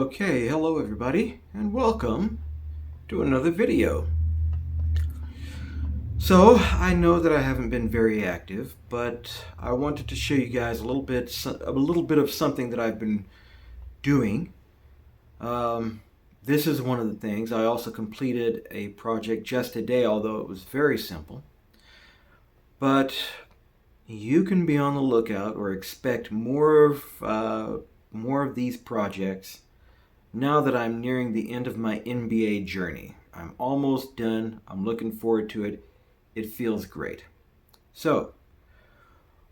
Okay, hello everybody, and welcome to another video. So, I know that I haven't been very active, but I wanted to show you guys a little bit of something that I've been doing. This is one of the things. I also completed a project just today, although it was very simple. But you can be on the lookout or expect more of these projects now that I'm nearing the end of my NBA journey. I'm almost done. I'm looking forward to it. It feels great. So,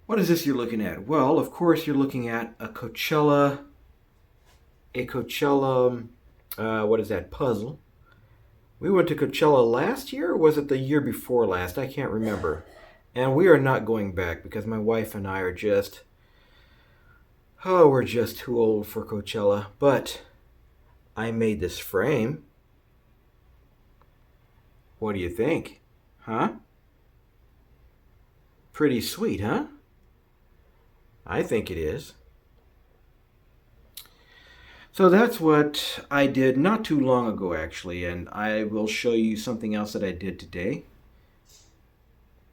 what is this you're looking at? Well, of course, you're looking at a Coachella, puzzle. We went to Coachella last year, or was it the year before last? I can't remember. And we are not going back because my wife and I are we're just too old for Coachella. But I made this frame. What do you think? Huh? Pretty sweet, huh? I think it is. So that's what I did not too long ago, actually, and I will show you something else that I did today.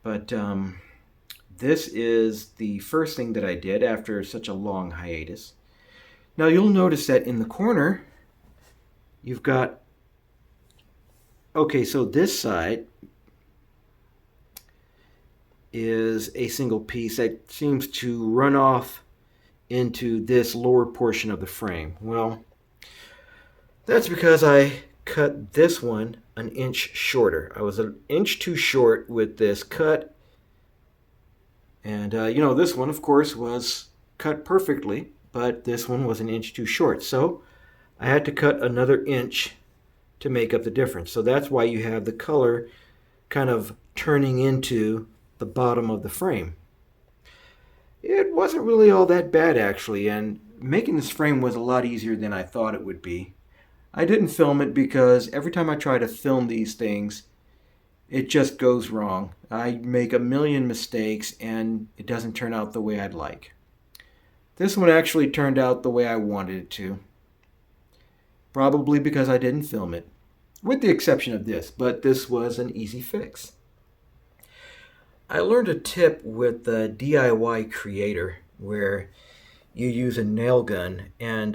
But this is the first thing that I did after such a long hiatus. Now you'll notice that in the corner, you've got, okay, so this side is a single piece that seems to run off into this lower portion of the frame. Well, that's because I cut this one an inch shorter. I was an inch too short with this cut. And, this one, of course, was cut perfectly, but this one was an inch too short. So I had to cut another inch to make up the difference. So that's why you have the color kind of turning into the bottom of the frame. It wasn't really all that bad, actually, and making this frame was a lot easier than I thought it would be. I didn't film it because every time I try to film these things, it just goes wrong. I make a million mistakes and it doesn't turn out the way I'd like. This one actually turned out the way I wanted it to. Probably because I didn't film it, with the exception of this, but this was an easy fix. I learned a tip with the DIY Creator where you use a nail gun and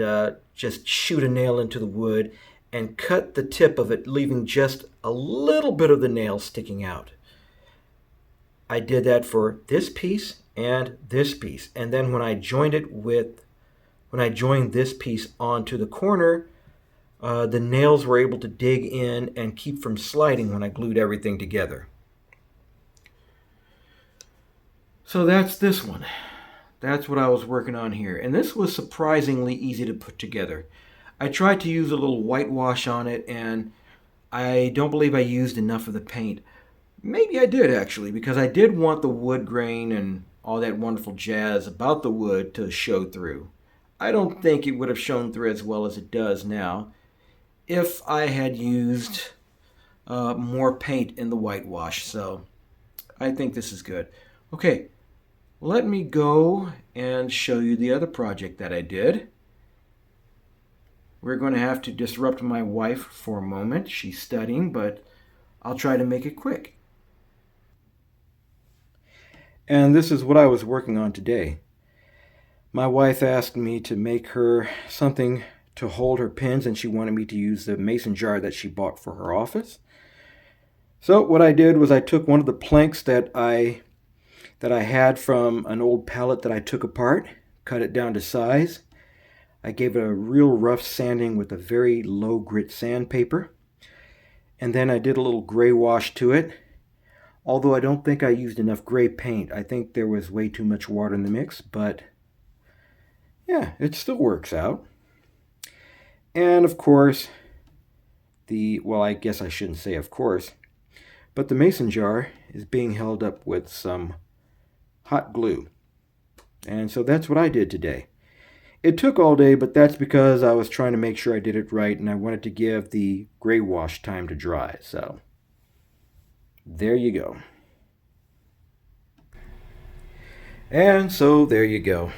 just shoot a nail into the wood and cut the tip of it, leaving just a little bit of the nail sticking out. I did that for this piece and this piece, and then when I joined this piece onto the corner, the nails were able to dig in and keep from sliding when I glued everything together. So that's this one. That's what I was working on here. And this was surprisingly easy to put together. I tried to use a little whitewash on it, and I don't believe I used enough of the paint. Maybe I did, actually, because I did want the wood grain and all that wonderful jazz about the wood to show through. I don't think it would have shown through as well as it does now if I had used more paint in the whitewash. So I think this is good. Okay, let me go and show you the other project that I did. We're going to have to disrupt my wife for a moment. She's studying, but I'll try to make it quick. And this is what I was working on today. My wife asked me to make her something to hold her pens, and she wanted me to use the mason jar that she bought for her office. So what I did was I took one of the planks that I had from an old pallet that I took apart, cut it down to size. I gave it a real rough sanding with a very low grit sandpaper. And then I did a little gray wash to it. Although I don't think I used enough gray paint. I think there was way too much water in the mix, but yeah, it still works out. And of course, I guess I shouldn't say of course, but the mason jar is being held up with some hot glue. And so that's what I did today. It took all day, but that's because I was trying to make sure I did it right and I wanted to give the gray wash time to dry. So there you go. And so there you go.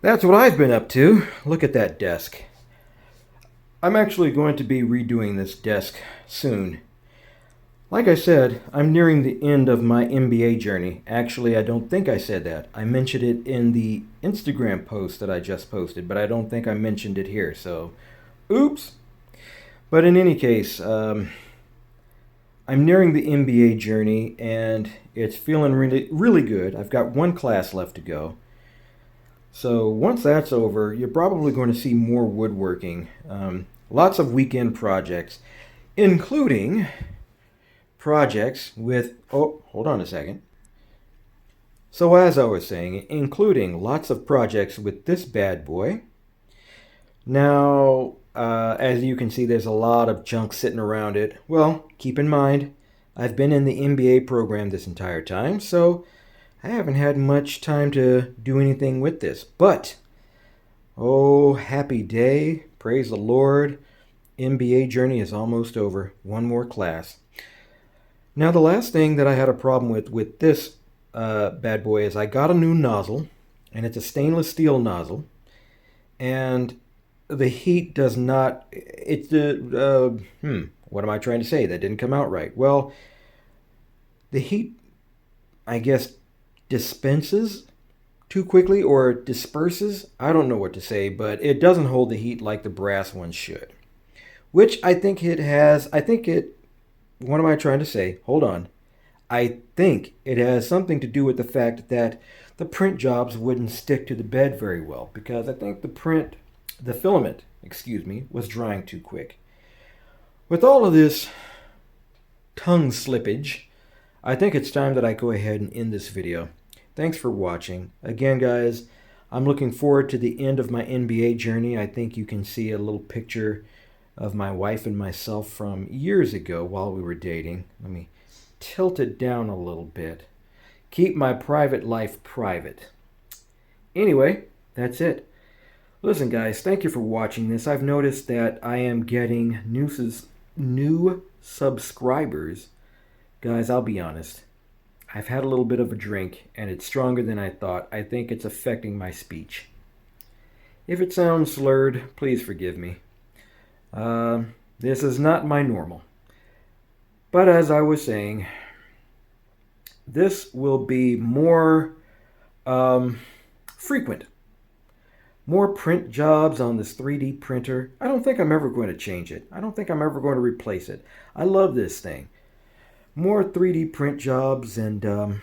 That's what I've been up to. Look at that desk. I'm actually going to be redoing this desk soon. Like I said, I'm nearing the end of my MBA journey. Actually, I don't think I said that. I mentioned it in the Instagram post that I just posted, but I don't think I mentioned it here, so oops. But in any case, I'm nearing the MBA journey and it's feeling really, really good. I've got one class left to go. So once that's over, you're probably going to see more woodworking. Lots of weekend projects, including projects with, oh, hold on a second. So as I was saying, including lots of projects with this bad boy. Now, as you can see, there's a lot of junk sitting around it. Well, keep in mind, I've been in the MBA program this entire time, so I haven't had much time to do anything with this. But, oh, happy day, praise the Lord, MBA journey is almost over. One more class. Now, the last thing that I had a problem with this bad boy is I got a new nozzle, and it's a stainless steel nozzle, and the heat does not, it's the, what am I trying to say? That didn't come out right. Well, the heat, I guess, dispenses too quickly or disperses. I don't know what to say, but it doesn't hold the heat like the brass one should. Which I think it has, what am I trying to say? Hold on. I think it has something to do with the fact that the print jobs wouldn't stick to the bed very well because I think the filament, was drying too quick. With all of this tongue slippage, I think it's time that I go ahead and end this video. Thanks for watching. Again, guys, I'm looking forward to the end of my NBA journey. I think you can see a little picture of my wife and myself from years ago while we were dating. Let me tilt it down a little bit. Keep my private life private. Anyway, that's it. Listen, guys, thank you for watching this. I've noticed that I am getting new subscribers. Guys, I'll be honest. I've had a little bit of a drink, and it's stronger than I thought. I think it's affecting my speech. If it sounds slurred, please forgive me. This is not my normal. But as I was saying, this will be more frequent. More print jobs on this 3D printer. I don't think I'm ever going to change it. I don't think I'm ever going to replace it. I love this thing. More 3D print jobs and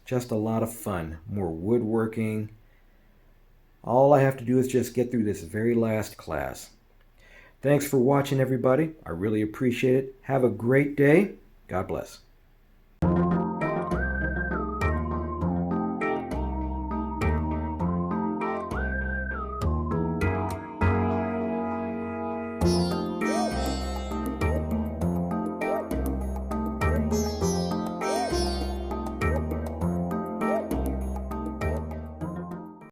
just a lot of fun. More woodworking. All I have to do is just get through this very last class. Thanks for watching, everybody. I really appreciate it. Have a great day. God bless.